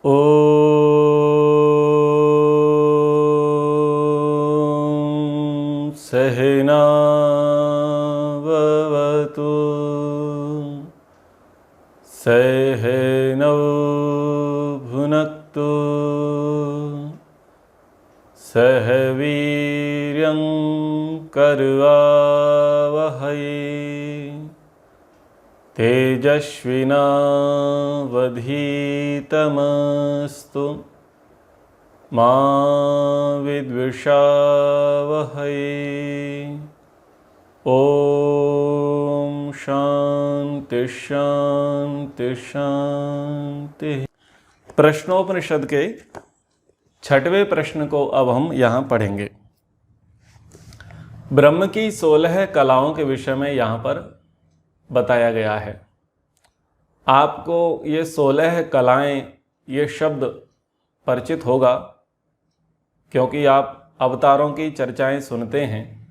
ॐ सहना भवतु सहनौ भुनक्तु सह वीर्यं करवावहै तेजस्विनावधीतमस्तु मा विद्विषावहै। ओम शांति शांति शांति। प्रश्नोपनिषद के 6वें प्रश्न को अब हम यहाँ पढ़ेंगे। ब्रह्म की 16 कलाओं के विषय में यहाँ पर बताया गया है। आपको ये 16 कलाएं, ये शब्द परिचित होगा क्योंकि आप अवतारों की चर्चाएं सुनते हैं।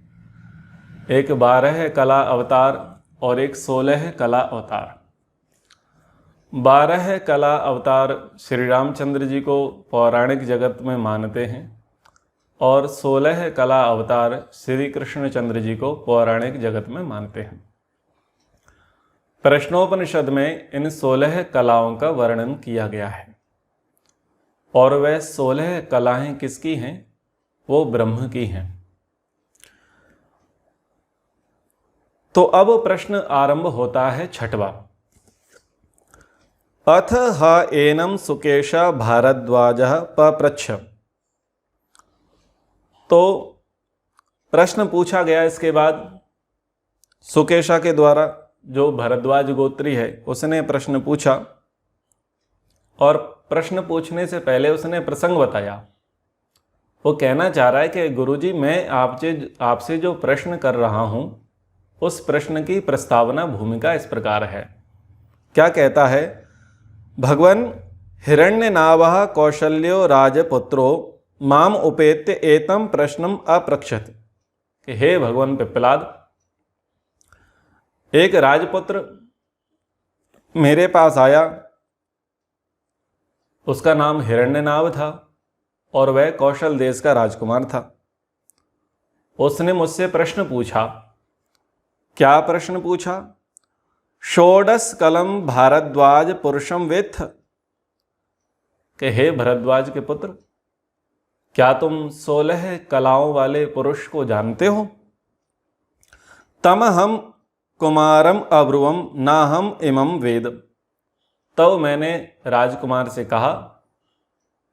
एक 12 कला अवतार और एक 16 कला अवतार। 12 कला अवतार श्री रामचंद्र जी को पौराणिक जगत में मानते हैं और 16 कला अवतार श्री कृष्णचंद्र जी को पौराणिक जगत में मानते हैं। प्रश्नोपनिषद में इन 16 कलाओं का वर्णन किया गया है और वह 16 कलाएं किसकी हैं? वो ब्रह्म की हैं। तो अब प्रश्न आरंभ होता है 6वां। अथ ह एनम सुकेशा भारद्वाजः पप्रच्छ। तो प्रश्न पूछा गया। इसके बाद सुकेशा के द्वारा, जो भरद्वाज गोत्री है, उसने प्रश्न पूछा और प्रश्न पूछने से पहले उसने प्रसंग बताया। वो कहना चाह रहा है कि गुरुजी, मैं आपसे जो प्रश्न कर रहा हूं उस प्रश्न की प्रस्तावना भूमिका इस प्रकार है। क्या कहता है? भगवन् हिरण्यनाभः कौशल्यो राजपुत्रो माम उपेत्य एतम प्रश्नम अप्रक्षत। कि हे भगवान पिप्पलाद, एक राजपुत्र मेरे पास आया, उसका नाम हिरण्यनाभ था और वह कौशल देश का राजकुमार था। उसने मुझसे प्रश्न पूछा। क्या प्रश्न पूछा? षोडश कलम भारद्वाज पुरुषम वेत्थ। कि हे भरद्वाज के पुत्र, क्या तुम 16 कलाओं वाले पुरुष को जानते हो? तम हम कुमारम अब्रुवम ना हम इमम वेद। तब मैंने राजकुमार से कहा,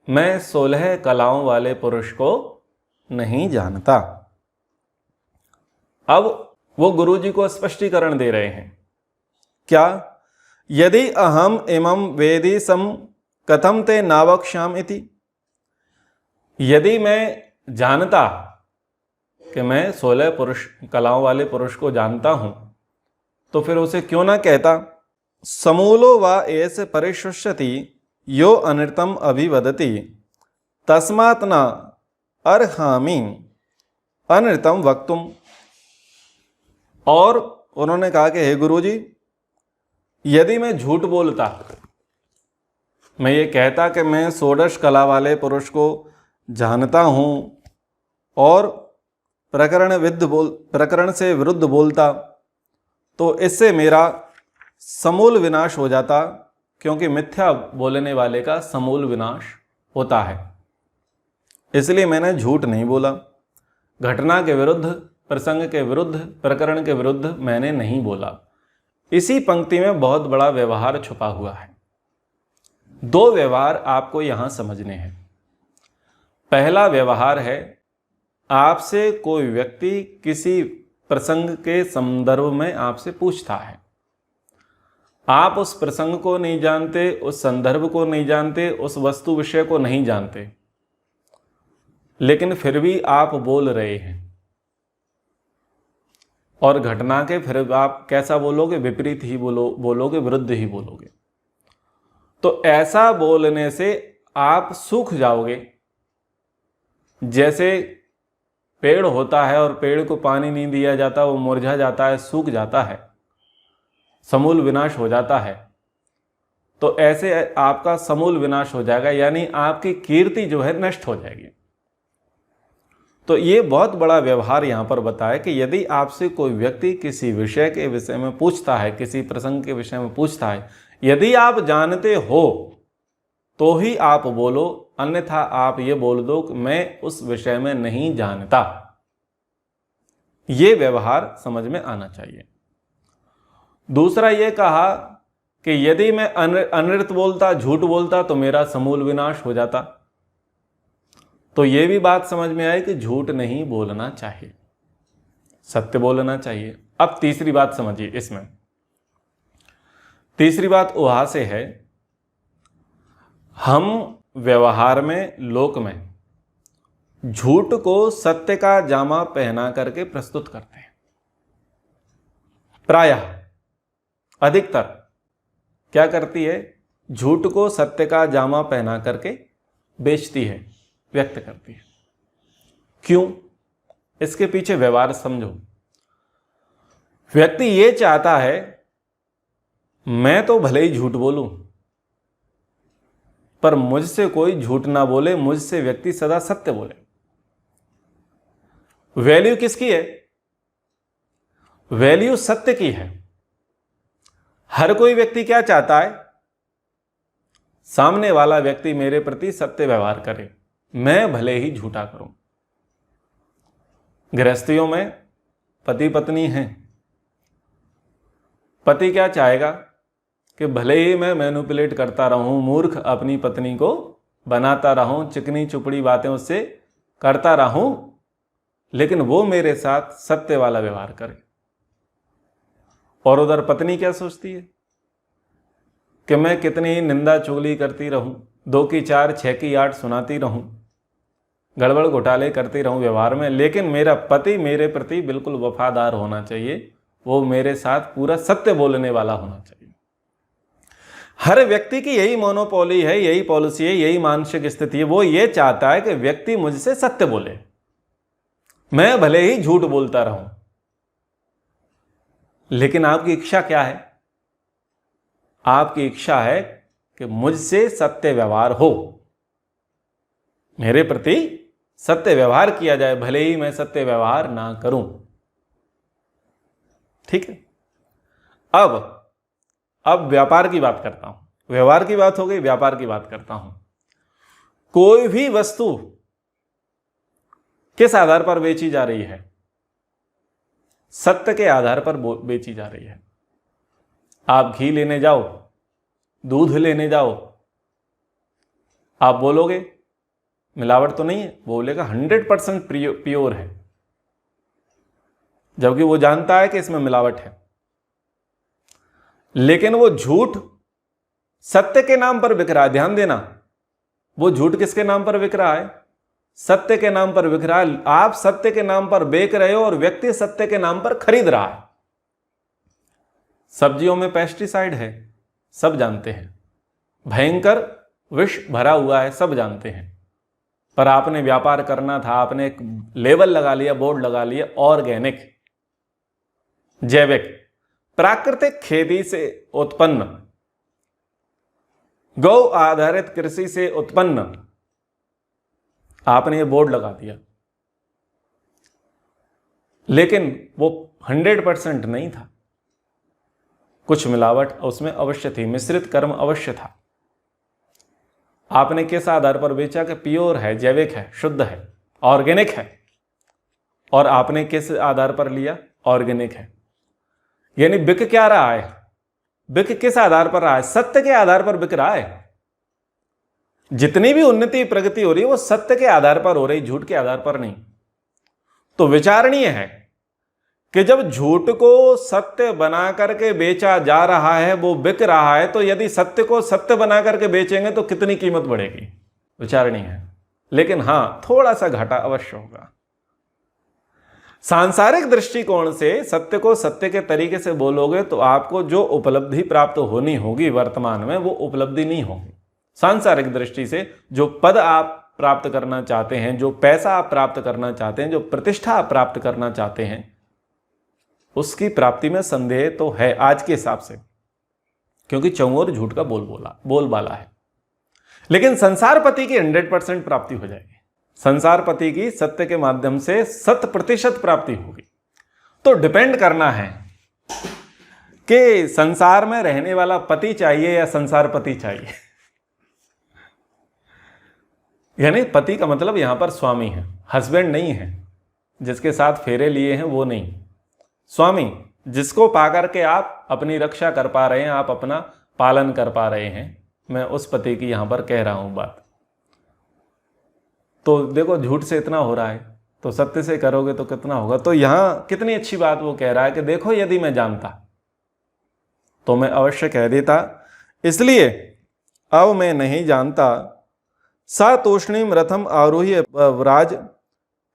मैं 16 कलाओं वाले पुरुष को नहीं जानता। अब वो गुरुजी को स्पष्टीकरण दे रहे हैं। क्या? यदि अहम इमम वेदी सम कथम ते नावक्ष्याम इति। यदि मैं जानता कि मैं 16 कलाओं वाले पुरुष को जानता हूं, तो फिर उसे क्यों ना कहता? समूलो वा एस परिशुष्यति यो अनृतम अभिवदति तस्मात् न अर्हामि अनृतम वक्तुम। और उन्होंने कहा कि हे गुरुजी, यदि मैं झूठ बोलता, मैं ये कहता कि मैं 16 कला वाले पुरुष को जानता हूं और प्रकरण से विरुद्ध बोलता, तो इससे मेरा समूल विनाश हो जाता, क्योंकि मिथ्या बोलने वाले का समूल विनाश होता है। इसलिए मैंने झूठ नहीं बोला। घटना के विरुद्ध, प्रसंग के विरुद्ध, प्रकरण के विरुद्ध मैंने नहीं बोला। इसी पंक्ति में बहुत बड़ा व्यवहार छुपा हुआ है। 2 व्यवहार आपको यहां समझने हैं। पहला व्यवहार है, आपसे कोई व्यक्ति किसी प्रसंग के संदर्भ में आपसे पूछता है। आप उस प्रसंग को नहीं जानते, उस संदर्भ को नहीं जानते, उस वस्तु विषय को नहीं जानते, लेकिन फिर भी आप बोल रहे हैं। और घटना के फिर आप कैसा बोलोगे? विपरीत ही बोलोगे, विरुद्ध ही बोलोगे। तो ऐसा बोलने से आप सूख जाओगे। जैसे पेड़ होता है और पेड़ को पानी नहीं दिया जाता, वो मुरझा जाता है, सूख जाता है, समूल विनाश हो जाता है। तो ऐसे आपका समूल विनाश हो जाएगा, यानी आपकी कीर्ति जो है नष्ट हो जाएगी। तो ये बहुत बड़ा व्यवहार यहाँ पर बताया कि यदि आपसे कोई व्यक्ति किसी विषय के विषय में पूछता है, किसी प्रसंग के विषय में पूछता है, यदि आप जानते हो तो ही आप बोलो, अन्यथा आप ये बोल दो कि मैं उस विषय में नहीं जानता। ये व्यवहार समझ में आना चाहिए। दूसरा ये कहा कि यदि मैं अनृत बोलता, झूठ बोलता तो मेरा समूल विनाश हो जाता। तो ये भी बात समझ में आई कि झूठ नहीं बोलना चाहिए, सत्य बोलना चाहिए। अब तीसरी बात समझिए इसमें। तीसरी बात वहां से है, हम व्यवहार में, लोक में झूठ को सत्य का जामा पहना करके प्रस्तुत करते हैं। प्रायः अधिकतर क्या करती है, झूठ को सत्य का जामा पहना करके बेचती है, व्यक्त करती है। क्यों? इसके पीछे व्यवहार समझो। व्यक्ति ये चाहता है मैं तो भले ही झूठ बोलूं, पर मुझसे कोई झूठ ना बोले, मुझसे व्यक्ति सदा सत्य बोले। वैल्यू किसकी है? वैल्यू सत्य की है। हर कोई व्यक्ति क्या चाहता है? सामने वाला व्यक्ति मेरे प्रति सत्य व्यवहार करे, मैं भले ही झूठा करूं। गृहस्थियों में पति पत्नी हैं, पति क्या चाहेगा कि भले ही मैं मैनिपुलेट करता रहूं, मूर्ख अपनी पत्नी को बनाता रहूं, चिकनी चुपड़ी बातें उससे करता रहूं, लेकिन वो मेरे साथ सत्य वाला व्यवहार करे। और उधर पत्नी क्या सोचती है कि मैं कितनी ही निंदा चुगली करती रहूं, 2 की 4 6 की 8 सुनाती रहूं, गड़बड़ घोटाले करती रहूं व्यवहार में, लेकिन मेरा पति मेरे प्रति बिल्कुल वफादार होना चाहिए, वो मेरे साथ पूरा सत्य बोलने वाला होना चाहिए। हर व्यक्ति की यही मोनोपोली है, यही पॉलिसी है, यही मानसिक स्थिति है। वो ये चाहता है कि व्यक्ति मुझसे सत्य बोले, मैं भले ही झूठ बोलता रहूं। लेकिन आपकी इच्छा क्या है? आपकी इच्छा है कि मुझसे सत्य व्यवहार हो, मेरे प्रति सत्य व्यवहार किया जाए, भले ही मैं सत्य व्यवहार ना करूं। ठीक है। अब व्यापार की बात करता हूं। व्यवहार की बात हो गई, व्यापार की बात करता हूं। कोई भी वस्तु किस आधार पर बेची जा रही है? सत्य के आधार पर बेची जा रही है। आप घी लेने जाओ, दूध लेने जाओ, आप बोलोगे मिलावट तो नहीं है, बोलेगा 100% प्योर है, जबकि वो जानता है कि इसमें मिलावट है। लेकिन वो झूठ सत्य के नाम पर बिक रहा है। ध्यान देना, वो झूठ किसके नाम पर बिक रहा है? सत्य के नाम पर बिक रहा है। आप सत्य के नाम पर बेच रहे हो और व्यक्ति सत्य के नाम पर खरीद रहा है। सब्जियों में पेस्टिसाइड है, सब जानते हैं, भयंकर विष भरा हुआ है, सब जानते हैं, पर आपने व्यापार करना था, आपने एक लेबल लगा लिया, बोर्ड लगा लिया, ऑर्गेनिक, जैविक, प्राकृतिक खेती से उत्पन्न, गौ आधारित कृषि से उत्पन्न, आपने ये बोर्ड लगा दिया। लेकिन वो 100% नहीं था, कुछ मिलावट उसमें अवश्य थी, मिश्रित कर्म अवश्य था। आपने किस आधार पर बेचा कि प्योर है, जैविक है, शुद्ध है, ऑर्गेनिक है, और आपने किस आधार पर लिया? ऑर्गेनिक है। यानी बिक क्या रहा है? बिक किस आधार पर रहा है? सत्य के आधार पर बिक रहा है। जितनी भी उन्नति प्रगति हो रही है वो सत्य के आधार पर हो रही, झूठ के आधार पर नहीं। तो विचारणीय है कि जब झूठ को सत्य बना करके बेचा जा रहा है, वो बिक रहा है, तो यदि सत्य को सत्य बना करके बेचेंगे तो कितनी कीमत बढ़ेगी? विचारणीय है। लेकिन हां, थोड़ा सा घाटा अवश्य होगा। सांसारिक दृष्टिकोण से सत्य को सत्य के तरीके से बोलोगे तो आपको जो उपलब्धि प्राप्त होनी होगी वर्तमान में, वो उपलब्धि नहीं होगी। सांसारिक दृष्टि से जो पद आप प्राप्त करना चाहते हैं, जो पैसा आप प्राप्त करना चाहते हैं, जो प्रतिष्ठा आप प्राप्त करना चाहते हैं, उसकी प्राप्ति में संदेह तो है आज के हिसाब से। क्योंकि चौओर झूठ का बोलबाला है। लेकिन संसारपति की 100% प्राप्ति हो जाएगी, संसारपति की सत्य के माध्यम से 100% प्राप्ति होगी। तो डिपेंड करना है कि संसार में रहने वाला पति चाहिए या संसारपति चाहिए। यानी पति का मतलब यहां पर स्वामी है, हस्बैंड नहीं है, जिसके साथ फेरे लिए हैं वो नहीं, स्वामी जिसको पाकर के आप अपनी रक्षा कर पा रहे हैं, आप अपना पालन कर पा रहे हैं। मैं उस पति की यहां पर कह रहा हूं बात। तो देखो झूठ से इतना हो रहा है तो सत्य से करोगे तो कितना होगा। तो यहां कितनी अच्छी बात वो कह रहा है कि देखो यदि मैं जानता तो मैं अवश्य कह देता, इसलिए अब मैं नहीं जानता। सा तूष्णीम रथम आरोह्य व्राज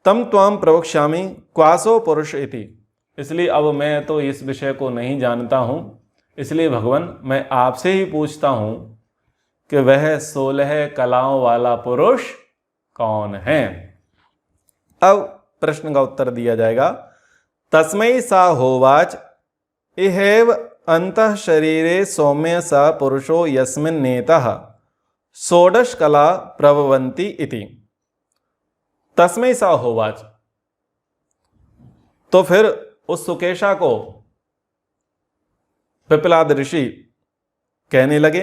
तम त्वाम प्रवक्ष्यामि क्वासो पुरुष इति। इसलिए अब मैं तो इस विषय को नहीं जानता हूं, इसलिए भगवान मैं आपसे ही पूछता हूं कि वह 16 कलाओं वाला पुरुष कौन है। अब प्रश्न का उत्तर दिया जाएगा। तस्मै सा होवाच इहेव अंतः शरीरे सौम्य सा पुरुषो यस्मिन् नेतः 16 कला प्रभवन्ति इति। तस्मै सा होवाच, तो फिर उस सुकेशा को पिपलाद ऋषि कहने लगे,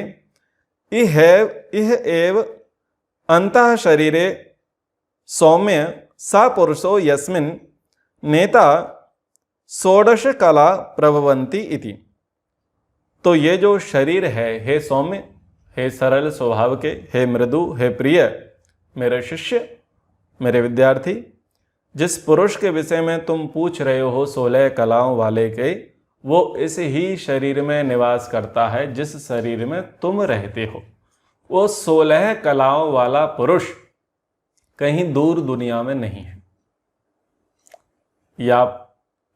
इह एव अंतः शरीरे सौम्य सा पुरुषो यस्मिन् नेता 16 कला प्रभवन्ति इति। तो ये जो शरीर है, हे सौम्य, हे सरल स्वभाव के, हे मृदु, हे प्रिय, मेरे शिष्य, मेरे विद्यार्थी, जिस पुरुष के विषय में तुम पूछ रहे हो 16 कलाओं वाले के, वो इस ही शरीर में निवास करता है जिस शरीर में तुम रहते हो। वो 16 कलाओं वाला पुरुष कहीं दूर दुनिया में नहीं है। या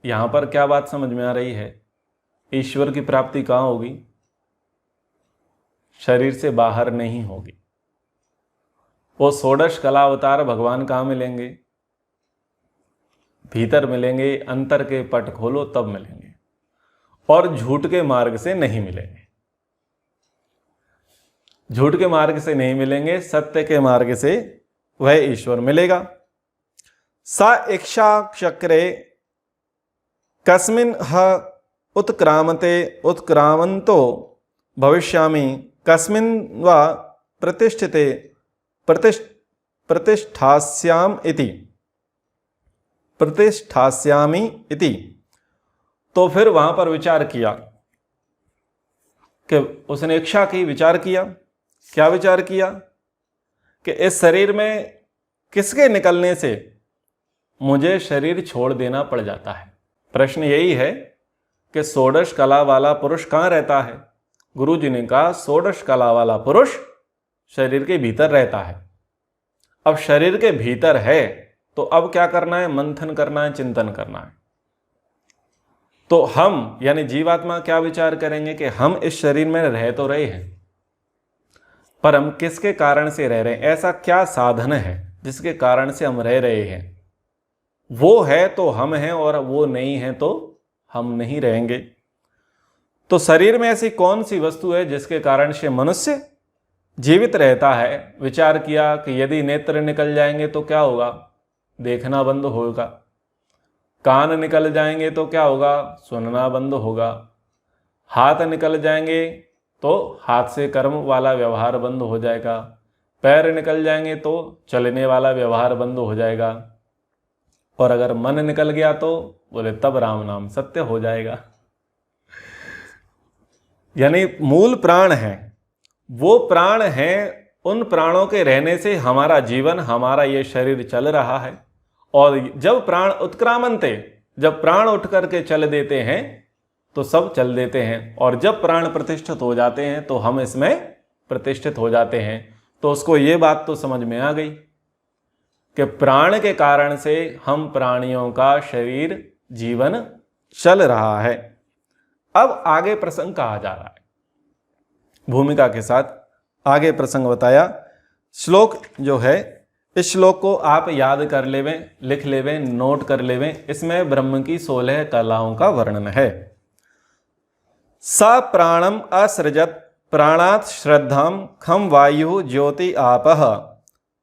यहां पर क्या बात समझ में आ रही है? ईश्वर की प्राप्ति कहां होगी? शरीर से बाहर नहीं होगी। वो 16 कला अवतार भगवान कहां मिलेंगे? भीतर मिलेंगे, अंतर के पट खोलो तब मिलेंगे, और झूठ के मार्ग से नहीं मिलेंगे। झूठ के मार्ग से नहीं मिलेंगे, सत्य के मार्ग से वह ईश्वर मिलेगा। सा इक्षा चक्रे कस्मिन् ह उत्क्रामते उत्क्रामन्तो भविष्यामि कस्मिन् वा प्रतिष्ठिते प्रतिष्ठास्याम इति प्रतिष्ठास्यामि इति। तो फिर वहां पर विचार किया कि उसने इच्छा की, विचार किया। क्या विचार किया? कि इस शरीर में किसके निकलने से मुझे शरीर छोड़ देना पड़ जाता है। प्रश्न यही है कि 16 कला वाला पुरुष कहाँ रहता है? गुरु जी ने कहा 16 कला वाला पुरुष शरीर के भीतर रहता है। अब शरीर के भीतर है तो अब क्या करना है? मंथन करना है, चिंतन करना है। तो हम यानी जीवात्मा क्या विचार करेंगे कि हम इस शरीर में रह तो रहे हैं, पर हम किसके कारण से रह रहे हैं? ऐसा क्या साधन है जिसके कारण से हम रह रहे हैं? वो है तो हम हैं, और वो नहीं है तो हम नहीं रहेंगे। तो शरीर में ऐसी कौन सी वस्तु है जिसके कारण से मनुष्य जीवित रहता है? विचार किया कि यदि नेत्र निकल जाएंगे तो क्या होगा? देखना बंद होगा। कान निकल जाएंगे तो क्या होगा? सुनना बंद होगा। हाथ निकल जाएंगे तो हाथ से कर्म वाला व्यवहार बंद हो जाएगा। पैर निकल जाएंगे तो चलने वाला व्यवहार बंद हो जाएगा। और अगर मन निकल गया तो बोले तब राम नाम सत्य हो जाएगा। यानी मूल प्राण है, वो प्राण है, उन प्राणों के रहने से हमारा जीवन, हमारा ये शरीर चल रहा है। और जब प्राण उत्क्रामन्ते, जब प्राण उठ करके चल देते हैं तो सब चल देते हैं, और जब प्राण प्रतिष्ठित हो जाते हैं तो हम इसमें प्रतिष्ठित हो जाते हैं। तो उसको ये बात तो समझ में आ गई कि प्राण के कारण से हम प्राणियों का शरीर जीवन चल रहा है। अब आगे प्रसंग कहा जा रहा है, भूमिका के साथ आगे प्रसंग बताया। श्लोक जो है, इस श्लोक को आप याद कर लेवें, लिख लेवें, नोट कर लेवें। इसमें ब्रह्म की 16 कलाओं का वर्णन है। स प्राणम असृजत प्राणात् श्रद्धाम खम वायु ज्योति आपः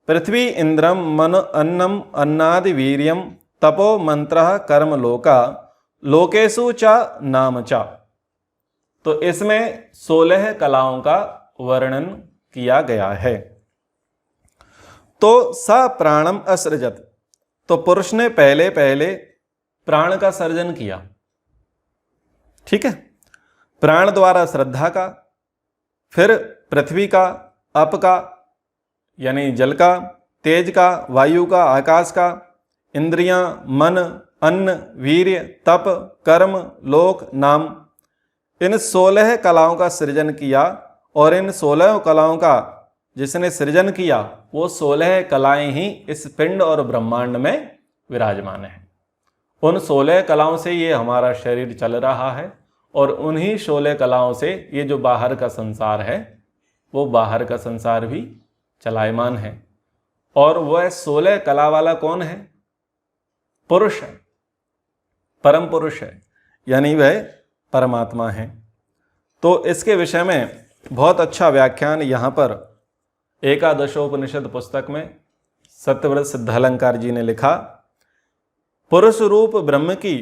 पृथ्वी इंद्रम मन अन्नम अन्नादि वीर्यम तपो मंत्रः कर्म लोका लोकेशु च नाम च। तो इसमें 16 कलाओं का वर्णन किया गया है। तो स प्राणम असृजत, तो पुरुष ने पहले पहले प्राण का सर्जन किया। ठीक है, प्राण द्वारा श्रद्धा का, फिर पृथ्वी का, अप का यानी जल का, तेज का, वायु का, आकाश का, इंद्रियां, मन, अन्न, वीर्य, तप, कर्म, लोक, नाम, इन 16 कलाओं का सृजन किया। और इन 16 कलाओं का जिसने सृजन किया वो 16 कलाएं ही इस पिंड और ब्रह्मांड में विराजमान है। उन 16 कलाओं से ये हमारा शरीर चल रहा है और उन्हीं 16 कलाओं से ये जो बाहर का संसार है वो बाहर का संसार भी चलायमान है। और वह 16 कला वाला कौन है? पुरुष है, परम पुरुष है, यानी वह परमात्मा है। तो इसके विषय में बहुत अच्छा व्याख्यान यहाँ पर एकादशोपनिषद पुस्तक में सत्यव्रत सिद्धालंकार जी ने लिखा। पुरुष रूप ब्रह्म की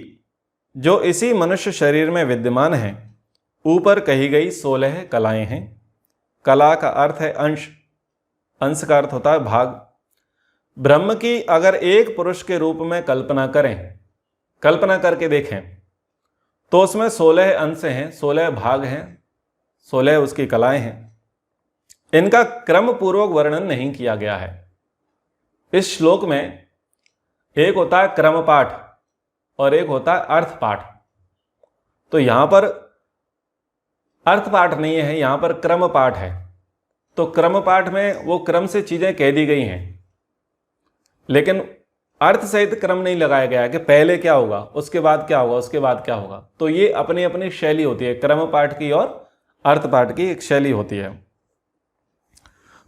जो इसी मनुष्य शरीर में विद्यमान है, ऊपर कही गई 16 कलाएं हैं। कला का अर्थ है अंश, अंश का अर्थ होता है भाग। ब्रह्म की अगर एक पुरुष के रूप में कल्पना करें, कल्पना करके देखें, तो उसमें 16 अंश हैं, 16 भाग हैं, 16 उसकी कलाएं हैं। इनका क्रम पूर्वक वर्णन नहीं किया गया है। इस श्लोक में एक होता है क्रम पाठ और एक होता है अर्थ पाठ। तो यहां पर अर्थ पाठ नहीं है, यहां पर क्रम पाठ है। तो क्रम पाठ में वो क्रम से चीजें कह दी गई हैं, लेकिन अर्थ सहित क्रम नहीं लगाया गया है कि पहले क्या होगा, उसके बाद क्या होगा, उसके बाद क्या होगा। तो ये अपनी अपनी शैली होती है, क्रम पाठ की और अर्थ पाठ की एक शैली होती है।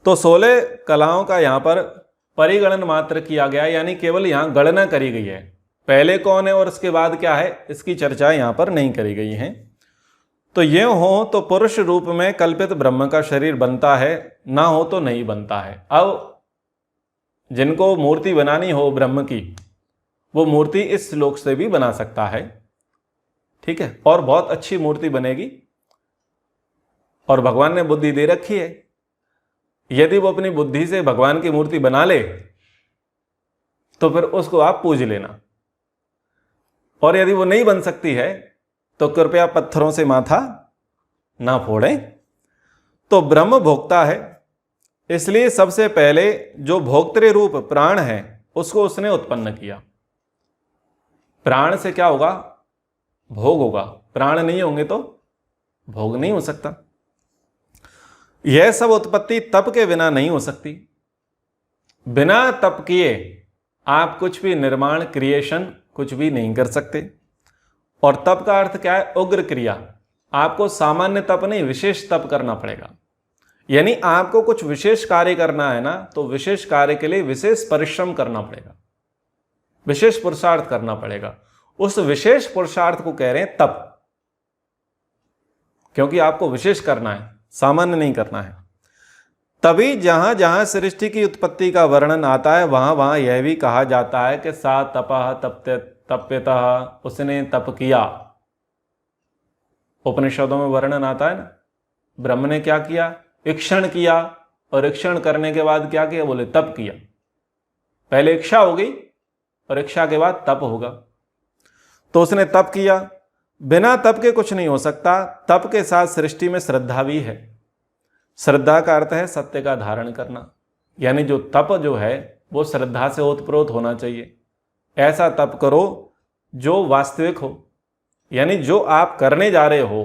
तो 16 कलाओं का यहाँ पर परिगणन मात्र किया गया, यानी केवल यहाँ गणना करी गई है। पहले कौन है और उसके बाद क्या है, इसकी चर्चा यहाँ पर नहीं करी गई है। तो ये हो तो पुरुष रूप में कल्पित ब्रह्म का शरीर बनता है, ना हो तो नहीं बनता है। अब जिनको मूर्ति बनानी हो ब्रह्म की, वो मूर्ति इस श्लोक से भी बना सकता है। ठीक है, और बहुत अच्छी मूर्ति बनेगी। और भगवान ने बुद्धि दे रखी है, यदि वो अपनी बुद्धि से भगवान की मूर्ति बना ले तो फिर उसको आप पूज लेना। और यदि वो नहीं बन सकती है तो कृपया पत्थरों से माथा ना फोड़ें। तो ब्रह्म भोक्ता है, इसलिए सबसे पहले जो भोक्तृ रूप प्राण है उसको उसने उत्पन्न किया। प्राण से क्या होगा, भोग होगा। प्राण नहीं होंगे तो भोग नहीं हो सकता। यह सब उत्पत्ति तप के बिना नहीं हो सकती। बिना तप किए आप कुछ भी निर्माण, क्रिएशन कुछ भी नहीं कर सकते। और तप का अर्थ क्या है, उग्र क्रिया। आपको सामान्य तप नहीं, विशेष तप करना पड़ेगा। यानी आपको कुछ विशेष कार्य करना है ना, तो विशेष कार्य के लिए विशेष परिश्रम करना पड़ेगा, विशेष पुरुषार्थ करना पड़ेगा। उस विशेष पुरुषार्थ को कह रहे हैं तप, क्योंकि आपको विशेष करना है, सामान्य नहीं करना है। तभी जहां जहां सृष्टि की उत्पत्ति का वर्णन आता है वहां वहां यह भी कहा जाता है कि सा तपः तप्यतः, उसने तप किया। उपनिषदों में वर्णन आता है ना, ब्रह्म ने क्या किया, इक्षण किया, और इक्षण करने के बाद क्या किया, बोले तप किया। पहले इच्छा हो गई और इच्छा के बाद तप होगा। तो उसने तप किया। बिना तप के कुछ नहीं हो सकता। तप के साथ सृष्टि में श्रद्धा भी है। श्रद्धा का अर्थ है सत्य का धारण करना, यानी जो तप जो है वो श्रद्धा से ओतप्रोत होना चाहिए। ऐसा तप करो जो वास्तविक हो, यानी जो आप करने जा रहे हो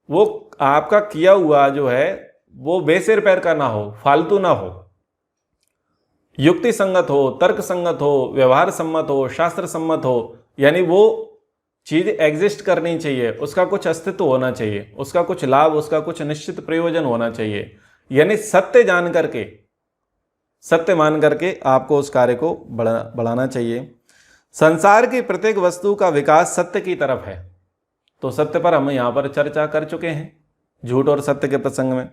वो आपका किया हुआ जो है वो बेसिर पैर का ना हो, फालतू ना हो, युक्ति संगत हो, तर्क संगत हो, व्यवहार सम्मत हो, शास्त्र सम्मत हो। यानी वो चीज एग्जिस्ट करनी चाहिए, उसका कुछ अस्तित्व होना चाहिए, उसका कुछ लाभ, उसका कुछ निश्चित प्रयोजन होना चाहिए। यानी सत्य जान करके, सत्य मान करके आपको उस कार्य को बढ़ाना चाहिए। संसार की प्रत्येक वस्तु का विकास सत्य की तरफ है। तो सत्य पर हम यहाँ पर चर्चा कर चुके हैं, झूठ और सत्य के प्रसंग में।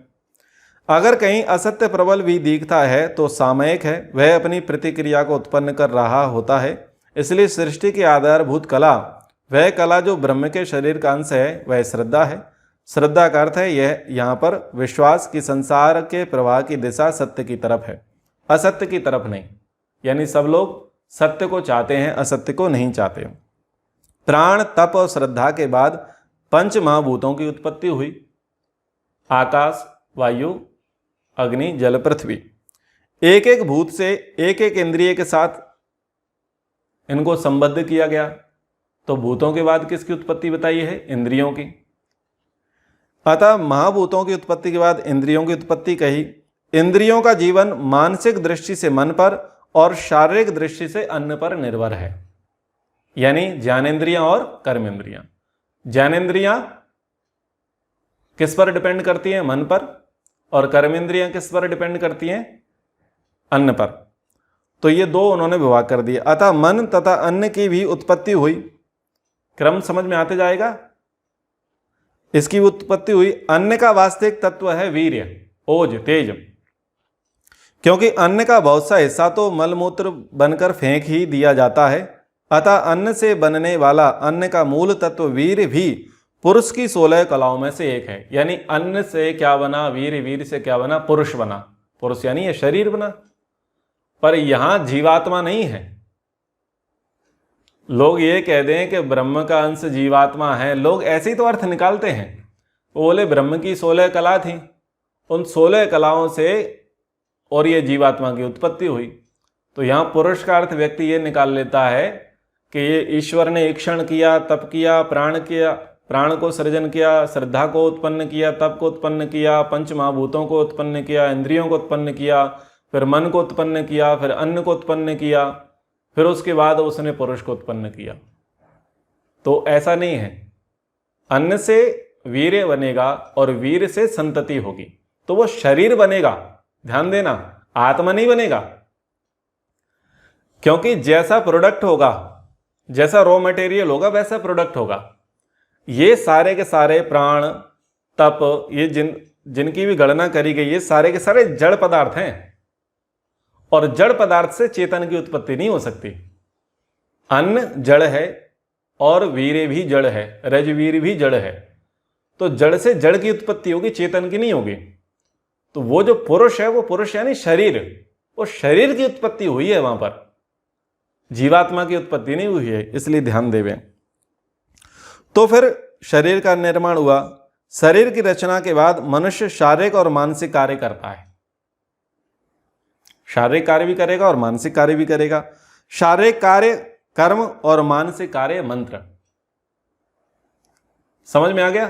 अगर कहीं असत्य प्रबल भी दिखता है तो सामयिक है, वह अपनी प्रतिक्रिया को उत्पन्न कर रहा होता है। इसलिए सृष्टि की आधारभूत कला, वह कला जो ब्रह्म के शरीर का अंश है, वह श्रद्धा है। श्रद्धा का अर्थ है यह यहाँ पर विश्वास की संसार के प्रवाह की दिशा सत्य की तरफ है, असत्य की तरफ नहीं। यानी सब लोग सत्य को चाहते हैं, असत्य को नहीं चाहते। प्राण, तप और श्रद्धा के बाद पंच महाभूतों की उत्पत्ति हुई। आकाश, वायु, अग्नि, जल, पृथ्वी। एक एक भूत से एक एक इंद्रिय के साथ इनको संबद्ध किया गया। तो भूतों के बाद किसकी उत्पत्ति बताई है? इंद्रियों की। अतः महाभूतों की उत्पत्ति के बाद इंद्रियों की उत्पत्ति कही। इंद्रियों का जीवन मानसिक दृष्टि से मन पर और शारीरिक दृष्टि से अन्न पर निर्भर है। यानी ज्ञानेंद्रियां और कर्मेंद्रियां। ज्ञानेंद्रियां किस पर डिपेंड करती हैं? मन पर। और कर्मेंद्रियां किस पर डिपेंड करती हैं? अन्न पर। तो ये दो उन्होंने विभाग कर दिए। अतः मन तथा अन्न की भी उत्पत्ति हुई। क्रम समझ में आते जाएगा। इसकी उत्पत्ति हुई। अन्न का वास्तविक तत्व है वीर्य, ओज, तेज। क्योंकि अन्न का बहुत सा हिस्सा तो मलमूत्र बनकर फेंक ही दिया जाता है। अतः अन्न से बनने वाला अन्न का मूल तत्व वीर्य भी पुरुष की 16 कलाओं में से एक है। यानी अन्न से क्या बना? वीर्य। वीर्य से क्या बना? पुरुष बना। पुरुष यानी ये शरीर बना। पर यहां जीवात्मा नहीं है। लोग ये कह दें कि ब्रह्म का अंश जीवात्मा है, लोग ऐसे ही तो अर्थ निकालते हैं। वो बोले ब्रह्म की 16 कला थी, उन 16 कलाओं से और ये जीवात्मा की उत्पत्ति हुई। तो यहाँ पुरुष का अर्थ व्यक्ति ये निकाल लेता है कि ये ईश्वर ने ईक्षण किया, तप किया, प्राण को सृजन किया, श्रद्धा को उत्पन्न किया, तप को उत्पन्न किया, पंच महाभूतों को उत्पन्न किया, इंद्रियों को उत्पन्न किया, फिर मन को उत्पन्न किया, फिर अन्न को उत्पन्न किया, फिर उसके बाद उसने पुरुष को उत्पन्न किया। तो ऐसा नहीं है। अन्न से वीर्य बनेगा और वीर्य से संतति होगी, तो वो शरीर बनेगा। ध्यान देना, आत्मा नहीं बनेगा। क्योंकि जैसा प्रोडक्ट होगा, जैसा रॉ मटेरियल होगा, वैसा प्रोडक्ट होगा। ये सारे के सारे प्राण, तप, ये जिनकी भी गणना करी गई, ये सारे के सारे जड़ पदार्थ हैं। और जड़ पदार्थ से चेतन की उत्पत्ति नहीं हो सकती। अन्न जड़ है और वीर्य भी जड़ है, रजवीर्य भी जड़ है। तो जड़ से जड़ की उत्पत्ति होगी, चेतन की नहीं होगी। तो वो जो पुरुष है, वो पुरुष यानी शरीर, वो शरीर की उत्पत्ति हुई है वहां पर, जीवात्मा की उत्पत्ति नहीं हुई है। इसलिए ध्यान देवें। तो फिर शरीर का निर्माण हुआ। शरीर की रचना के बाद मनुष्य शारीरिक और मानसिक कार्य करता है। शारीरिक कार्य भी करेगा और मानसिक कार्य भी करेगा। शारीरिक कार्य कर्म और मानसिक कार्य मंत्र। समझ में आ गया?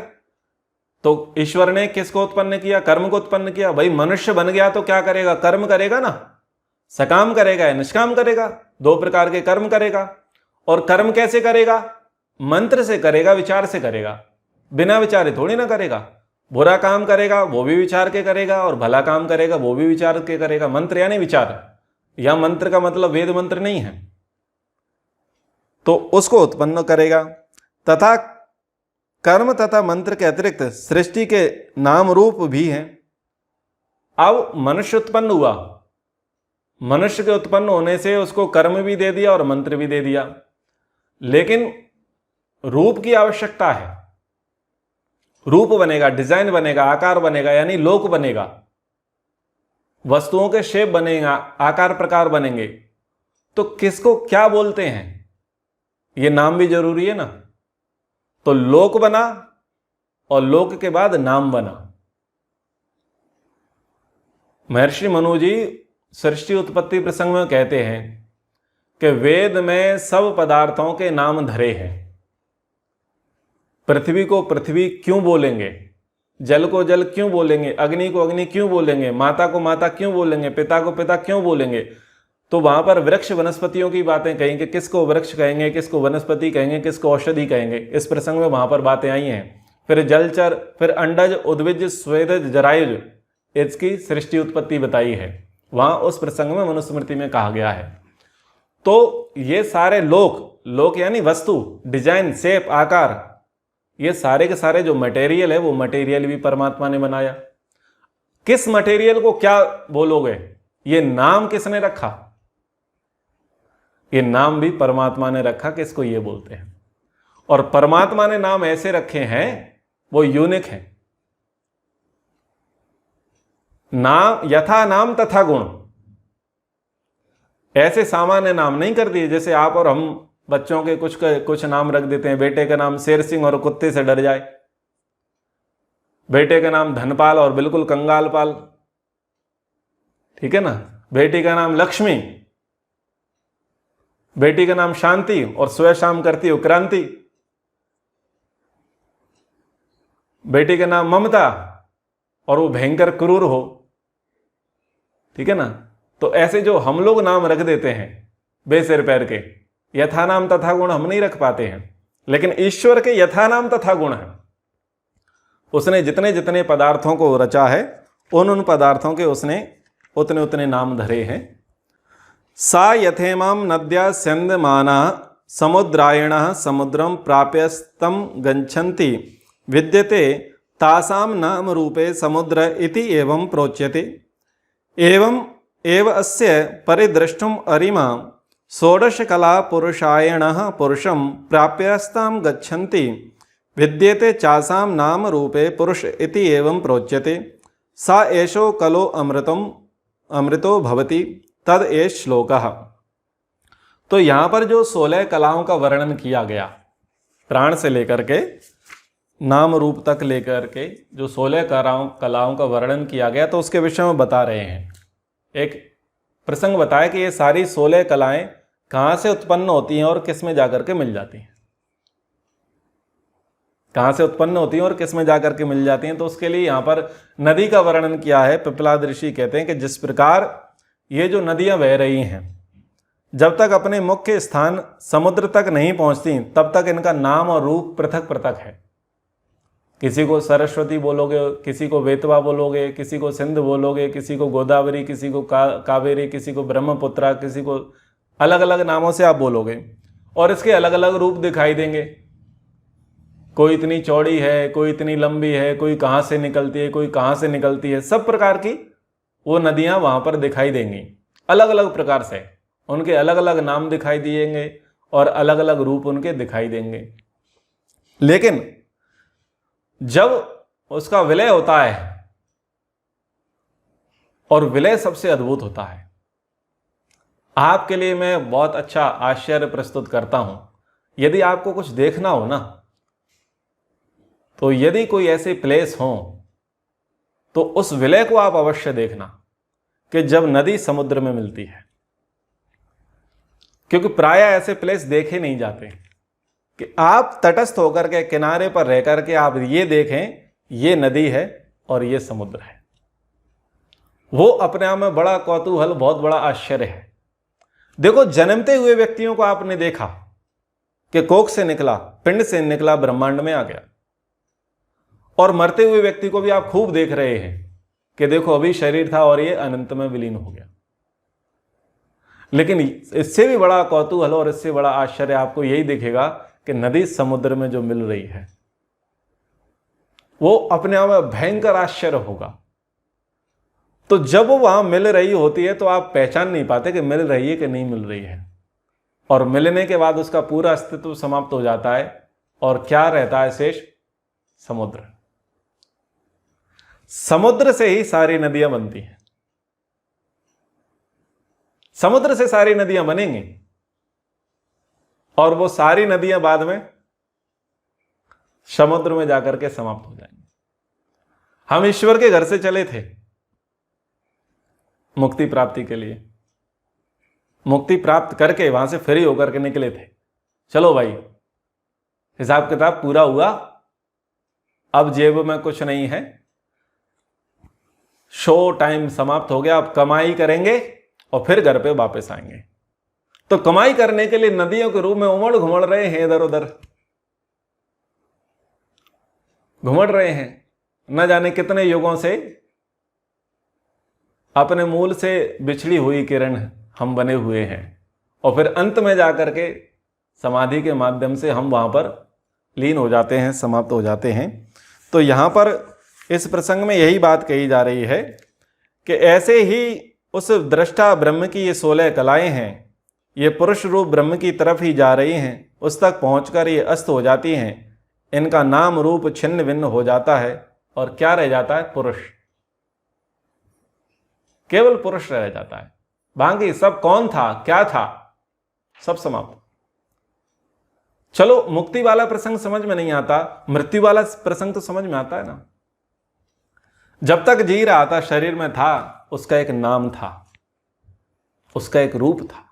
तो ईश्वर ने किसको उत्पन्न किया? कर्म को उत्पन्न किया। भाई मनुष्य बन गया तो क्या करेगा? कर्म करेगा ना। सकाम करेगा या निष्काम करेगा? 2 प्रकार के कर्म करेगा। और कर्म कैसे करेगा? मंत्र से करेगा, विचार से करेगा। बिना विचारे थोड़ी ना करेगा। बुरा काम करेगा वो भी विचार के करेगा, और भला काम करेगा वो भी विचार के करेगा। मंत्र यानी विचार। यह मंत्र का मतलब वेद मंत्र नहीं है। तो उसको उत्पन्न करेगा। तथा कर्म तथा मंत्र के अतिरिक्त सृष्टि के नाम रूप भी हैं। अब मनुष्य उत्पन्न हुआ, मनुष्य के उत्पन्न होने से उसको कर्म भी दे दिया और मंत्र भी दे दिया। लेकिन रूप की आवश्यकता है। रूप बनेगा, डिजाइन बनेगा, आकार बनेगा, यानी लोक बनेगा। वस्तुओं के शेप बनेगा, आकार प्रकार बनेंगे। तो किसको क्या बोलते हैं, ये नाम भी जरूरी है ना। तो लोक बना और लोक के बाद नाम बना। महर्षि मनु जी सृष्टि उत्पत्ति प्रसंग में कहते हैं कि वेद में सब पदार्थों के नाम धरे हैं। पृथ्वी को पृथ्वी क्यों बोलेंगे, जल को जल क्यों बोलेंगे, अग्नि को अग्नि क्यों बोलेंगे, माता को माता क्यों बोलेंगे, पिता को पिता क्यों बोलेंगे। तो वहां पर वृक्ष वनस्पतियों की बातें कहेंगे, किसको वृक्ष कहेंगे, किसको वनस्पति कहेंगे, किसको औषधि कहेंगे। इस प्रसंग में वहां पर बातें आई हैं। फिर जलचर, फिर अंडज, उद्भिज, स्वेदज, जरायुज, इसकी सृष्टि उत्पत्ति बताई है। वहां उस प्रसंग में मनुस्मृति में कहा गया है। तो ये सारे लोक, लोक यानी वस्तु, डिजाइन, शेप, आकार, ये सारे के सारे जो मटेरियल है वो मटेरियल भी परमात्मा ने बनाया। किस मटेरियल को क्या बोलोगे? ये नाम किसने रखा? ये नाम भी परमात्मा ने रखा कि इसको ये बोलते हैं। और परमात्मा ने नाम ऐसे रखे हैं, वो यूनिक हैं। नाम यथा नाम तथा गुण, ऐसे सामान्य नाम नहीं कर दिए जैसे आप और हम बच्चों के कुछ नाम रख देते हैं। बेटे का नाम शेर सिंह और कुत्ते से डर जाए, बेटे का नाम धनपाल और बिल्कुल कंगाल पाल, ठीक है ना। बेटी का नाम लक्ष्मी, बेटी का नाम शांति और सुबह शाम करती हो क्रांति। बेटी का नाम ममता और वो भयंकर क्रूर हो, ठीक है ना। तो ऐसे जो हम लोग नाम रख देते हैं बेसिर पैर के, यथा नाम तथा गुण हम नहीं रख पाते हैं, लेकिन ईश्वर के यथा नाम तथा गुण है। उसने जितने जितने पदार्थों को रचा है उन पदार्थों के उसने उतने उतने नाम धरे हैं। सा यथेमाम नद्या स्यंदमाना समुद्रायणः समुद्रम प्राप्यस्तम गच्छन्ति विद्यते तासाम नाम रूपे समुद्र इति एवं प्रोच्यते। एवं एव अस्य परिदृष्टुम अरिमा षोडश कला पुरुषायणः पुरुषं प्राप्यस्ताम गच्छन्ति विद्यते चासाम नाम रूपे पुरुष इति एवं प्रोच्यते। सा एषो कलो अमृतो भवति तद एष श्लोकः। तो यहाँ पर जो 16 कलाओं का वर्णन किया गया, प्राण से लेकर के नाम रूप तक लेकर के जो 16 कलाओं का वर्णन किया गया, तो उसके विषय में बता रहे हैं। एक प्रसंग बताया कि ये सारी 16 कलाएं कहाँ से उत्पन्न होती हैं और किस में जाकर के मिल जाती हैं। कहाँ से उत्पन्न होती हैं और किस में जाकर के मिल जाती हैं। तो उसके लिए यहाँ पर नदी का वर्णन किया है। पिपलाद ऋषि कहते हैं कि जिस प्रकार ये जो नदियाँ बह रही हैं, जब तक अपने मुख्य स्थान समुद्र तक नहीं पहुँचती तब तक इनका नाम और रूप पृथक पृथक है। किसी को सरस्वती बोलोगे, किसी को वेतवा बोलोगे, किसी को सिंध बोलोगे, किसी को गोदावरी, किसी को कावेरी, किसी को ब्रह्मपुत्रा, किसी को अलग अलग नामों से आप बोलोगे और इसके अलग अलग रूप दिखाई देंगे। कोई इतनी चौड़ी है, कोई इतनी लंबी है, कोई कहाँ से निकलती है, कोई कहाँ से निकलती है। सब प्रकार की वो नदियाँ वहाँ पर दिखाई देंगी, अलग अलग प्रकार से। उनके अलग अलग नाम दिखाई देंगे और अलग अलग रूप उनके दिखाई देंगे। लेकिन जब उसका विलय होता है, और विलय सबसे अद्भुत होता है। आपके लिए मैं बहुत अच्छा आश्चर्य प्रस्तुत करता हूं। यदि आपको कुछ देखना हो ना, तो यदि कोई ऐसे प्लेस हो तो उस विलय को आप अवश्य देखना कि जब नदी समुद्र में मिलती है। क्योंकि प्रायः ऐसे प्लेस देखे नहीं जाते कि आप तटस्थ होकर के किनारे पर रह करके आप ये देखें ये नदी है और ये समुद्र है। वो अपने आप में बड़ा कौतूहल, बहुत बड़ा आश्चर्य है। देखो, जन्मते हुए व्यक्तियों को आपने देखा कि कोख से निकला, पिंड से निकला, ब्रह्मांड में आ गया। और मरते हुए व्यक्ति को भी आप खूब देख रहे हैं कि देखो अभी शरीर था और ये अनंत में विलीन हो गया। लेकिन इससे भी बड़ा कौतूहल और इससे बड़ा आश्चर्य आपको यही दिखेगा कि नदी समुद्र में जो मिल रही है वो अपने आप में भयंकर आश्चर्य होगा। तो जब वो वहां मिल रही होती है तो आप पहचान नहीं पाते कि मिल रही है कि नहीं मिल रही है। और मिलने के बाद उसका पूरा अस्तित्व समाप्त हो जाता है और क्या रहता है शेष? समुद्र। समुद्र से ही सारी नदियां बनती हैं। समुद्र से सारी नदियां बनेंगी और वो सारी नदियां बाद में समुद्र में जाकर के समाप्त हो जाएंगी। हम ईश्वर के घर से चले थे मुक्ति प्राप्ति के लिए, मुक्ति प्राप्त करके वहां से फ्री होकर के निकले थे। चलो भाई, हिसाब किताब पूरा हुआ, अब जेब में कुछ नहीं है, शो टाइम समाप्त हो गया, अब कमाई करेंगे और फिर घर पे वापस आएंगे। तो कमाई करने के लिए नदियों के रूप में उमड़ घुमड़ रहे हैं, इधर उधर घुमड़ रहे हैं। न जाने कितने युगों से अपने मूल से बिछड़ी हुई किरण हम बने हुए हैं और फिर अंत में जाकर के समाधि के माध्यम से हम वहां पर लीन हो जाते हैं, समाप्त हो जाते हैं। तो यहाँ पर इस प्रसंग में यही बात कही जा रही है कि ऐसे ही उस दृष्टा ब्रह्म की ये 16 कलाएं हैं, ये पुरुष रूप ब्रह्म की तरफ ही जा रही हैं, उस तक पहुंचकर ये अस्त हो जाती हैं, इनका नाम रूप छिन्न भिन्न हो जाता है और क्या रह जाता है? पुरुष। केवल पुरुष रह जाता है, बाकी सब कौन था, क्या था, सब समाप्त। चलो मुक्ति वाला प्रसंग समझ में नहीं आता, मृत्यु वाला प्रसंग तो समझ में आता है ना। जब तक जी रहा था, शरीर में था, उसका एक नाम था, उसका एक रूप था,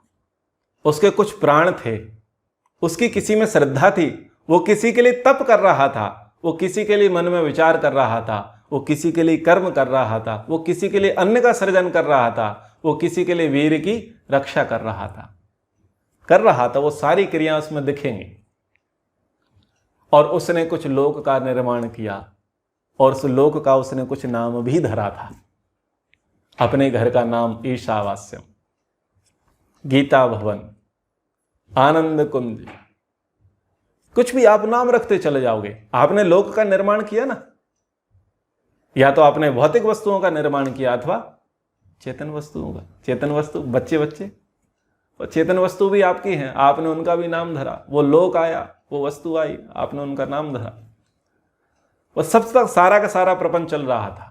उसके कुछ प्राण थे, उसकी किसी में श्रद्धा थी, वो किसी के लिए तप कर रहा था, वो किसी के लिए मन में विचार कर रहा था, वो किसी के लिए कर्म कर रहा था, वो किसी के लिए अन्न का सृजन कर रहा था, वो किसी के लिए वीर की रक्षा कर रहा था। वो सारी क्रियाएं उसमें दिखेंगी। और उसने कुछ लोक का निर्माण किया और उस लोक का उसने कुछ नाम भी धरा था। अपने घर का नाम ईशावास्यम, गीता भवन, आनंद कुंज, कुछ भी आप नाम रखते चले जाओगे। आपने लोक का निर्माण किया ना, या तो आपने भौतिक वस्तुओं का निर्माण किया अथवा चेतन वस्तुओं का। चेतन वस्तु बच्चे और चेतन वस्तु भी आपकी हैं, आपने उनका भी नाम धरा। वो लोक आया, वो वस्तु आई, आपने उनका नाम धरा। वो सब तक सारा का सारा प्रपंच चल रहा था।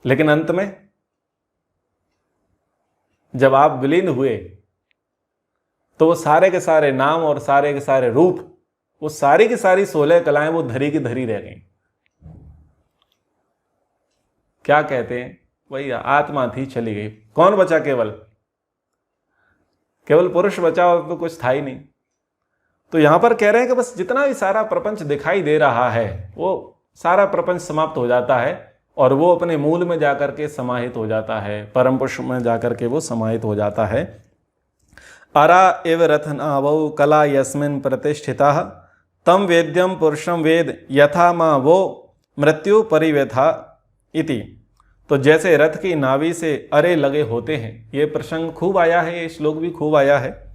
लेकिन अंत में जब आप विलीन हुए तो वो सारे के सारे नाम और सारे के सारे रूप, वो सारी की सारी 16 कलाएं वो धरी की धरी रह गई। क्या कहते हैं? वही आत्मा थी, चली गई। कौन बचा? केवल पुरुष बचा, और तो कुछ था ही नहीं। तो यहां पर कह रहे हैं कि बस जितना भी सारा प्रपंच दिखाई दे रहा है, वो सारा प्रपंच समाप्त हो जाता है और वो अपने मूल में जाकर के समाहित हो जाता है, परम पुरुष में जाकर के वो समाहित हो जाता है। अरा एव रथनावौ कला यस्मिन् प्रतिष्ठिता तम वेद्यम पुरुषम वेद यथा माँ वो मृत्यु परिव्यथा इति। तो जैसे रथ की नावी से अरे लगे होते हैं, ये प्रसंग खूब आया है, ये श्लोक भी खूब आया है।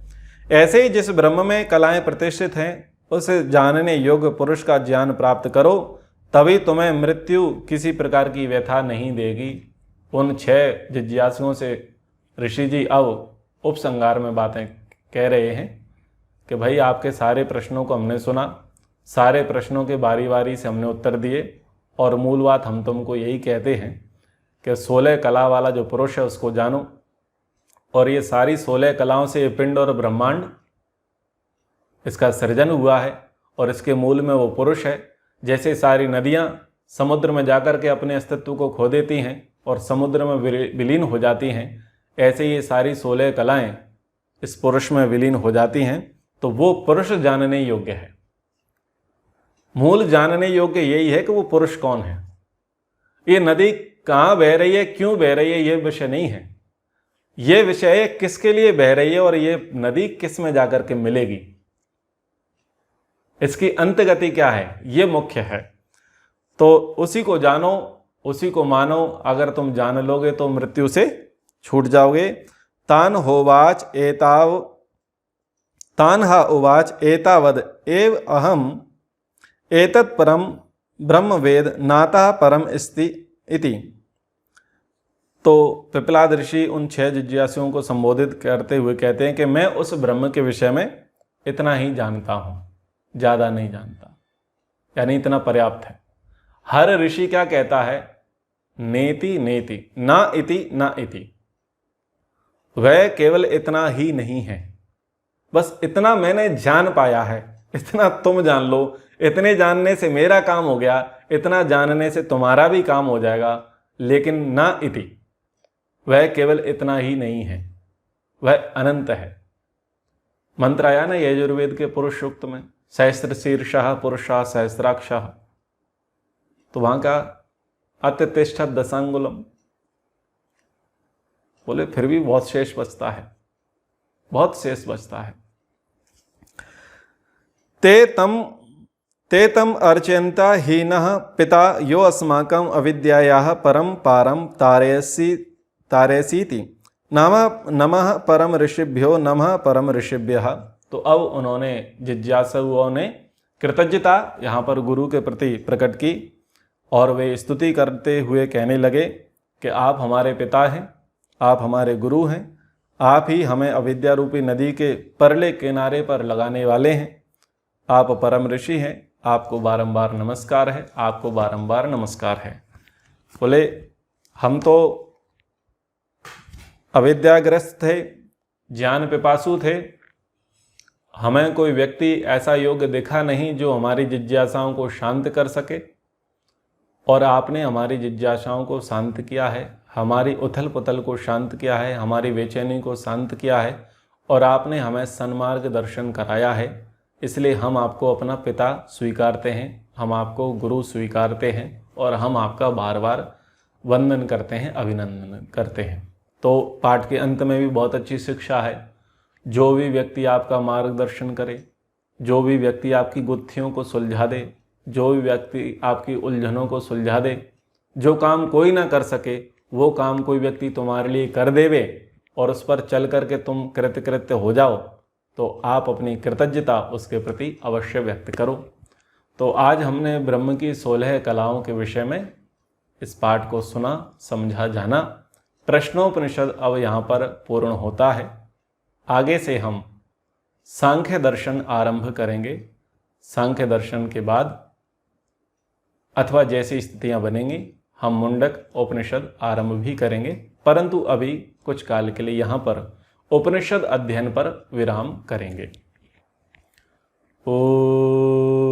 ऐसे ही जिस ब्रह्म में कलाएं प्रतिष्ठित हैं, उस जानने योग्य पुरुष का ज्ञान प्राप्त करो, तभी तुम्हें मृत्यु किसी प्रकार की व्यथा नहीं देगी। उन 6 जिज्ञासुओं से ऋषि जी अब उपसंहार में बातें कह रहे हैं कि भाई आपके सारे प्रश्नों को हमने सुना, सारे प्रश्नों के बारी बारी से हमने उत्तर दिए, और मूल बात हम तुमको यही कहते हैं कि 16 कला वाला जो पुरुष है उसको जानो। और ये सारी 16 कलाओं से ये पिंड और ब्रह्मांड, इसका सृजन हुआ है और इसके मूल में वो पुरुष है। जैसे सारी नदियाँ समुद्र में जाकर के अपने अस्तित्व को खो देती हैं और समुद्र में विलीन हो जाती हैं, ऐसे ये सारी 16 कलाएं इस पुरुष में विलीन हो जाती हैं। तो वो पुरुष जानने योग्य है। मूल जानने योग्य यही है कि वो पुरुष कौन है। ये नदी कहाँ बह रही है, क्यों बह रही है, ये विषय नहीं है। ये विषय है किसके लिए बह रही है और ये नदी किस में जाकर के मिलेगी, इसकी अंतगति क्या है, ये मुख्य है। तो उसी को जानो, उसी को मानो। अगर तुम जान लोगे तो मृत्यु से छूट जाओगे। तान हा उवाच एतावद एव अहम एतत् परम ब्रह्म वेद नाता परम स्ति इति। तो पिपलाद ऋषि उन 6 जिज्ञासुओं को संबोधित करते हुए कहते हैं कि मैं उस ब्रह्म के विषय में इतना ही जानता हूं, ज्यादा नहीं जानता, यानी इतना पर्याप्त है। हर ऋषि क्या कहता है? नेति नेति, ना इति ना इति। वह केवल इतना ही नहीं है, बस इतना मैंने जान पाया है, इतना तुम जान लो। इतने जानने से मेरा काम हो गया, इतना जानने से तुम्हारा भी काम हो जाएगा। लेकिन ना इति, वह केवल इतना ही नहीं है, वह अनंत है। मंत्र आया ना यजुर्वेद के पुरुष सूक्त में, सहस्त्र शीर्षः पुरुषः सहस्राक्षः। तो वहां का अत्यतिष्ठत दशांगुलम, बोले फिर भी बहुत शेष बचता है, बहुत शेष बचता है। ते तम अर्चयन्ता हीनः पिता यो अस्माकं अविद्यायाः परम पारम तारयसीति नमः परम ऋषिभ्यो नमः परम ऋषिभ्यः। तो अब उन्होंने, जिज्ञासुओं ने कृतज्ञता यहाँ पर गुरु के प्रति प्रकट की और वे स्तुति करते हुए कहने लगे कि आप हमारे पिता हैं, आप हमारे गुरु हैं, आप ही हमें अविद्या रूपी नदी के परले किनारे पर लगाने वाले हैं, आप परम ऋषि हैं, आपको बारंबार नमस्कार है, आपको बारंबार नमस्कार है। बोले हम तो अविद्याग्रस्त थे, ज्ञान पिपासु थे, हमें कोई व्यक्ति ऐसा योग्य दिखा नहीं जो हमारी जिज्ञासाओं को शांत कर सके, और आपने हमारी जिज्ञासाओं को शांत किया है, हमारी उथल पुथल को शांत किया है, हमारी बेचैनी को शांत किया है, और आपने हमें सन्मार्ग दर्शन कराया है। इसलिए हम आपको अपना पिता स्वीकारते हैं, हम आपको गुरु स्वीकारते हैं, और हम आपका बार बार वंदन करते हैं, अभिनंदन करते हैं। तो पाठ के अंत में भी बहुत अच्छी शिक्षा है। जो भी व्यक्ति आपका मार्गदर्शन करे, जो भी व्यक्ति आपकी गुत्थियों को सुलझा दे, जो भी व्यक्ति आपकी उलझनों को सुलझा दे, जो काम कोई ना कर सके वो काम कोई व्यक्ति तुम्हारे लिए कर देवे और उस पर चल करके तुम कृतकृत्य हो जाओ, तो आप अपनी कृतज्ञता उसके प्रति अवश्य व्यक्त करो। तो आज हमने ब्रह्म की 16 कलाओं के विषय में इस पाठ को सुना, समझा, जाना। प्रश्नोपनिषद अब यहाँ पर पूर्ण होता है। आगे से हम सांख्य दर्शन आरंभ करेंगे। सांख्य दर्शन के बाद अथवा जैसी स्थितियां बनेंगी हम मुंडक उपनिषद आरंभ भी करेंगे, परंतु अभी कुछ काल के लिए यहाँ पर उपनिषद अध्ययन पर विराम करेंगे। ओ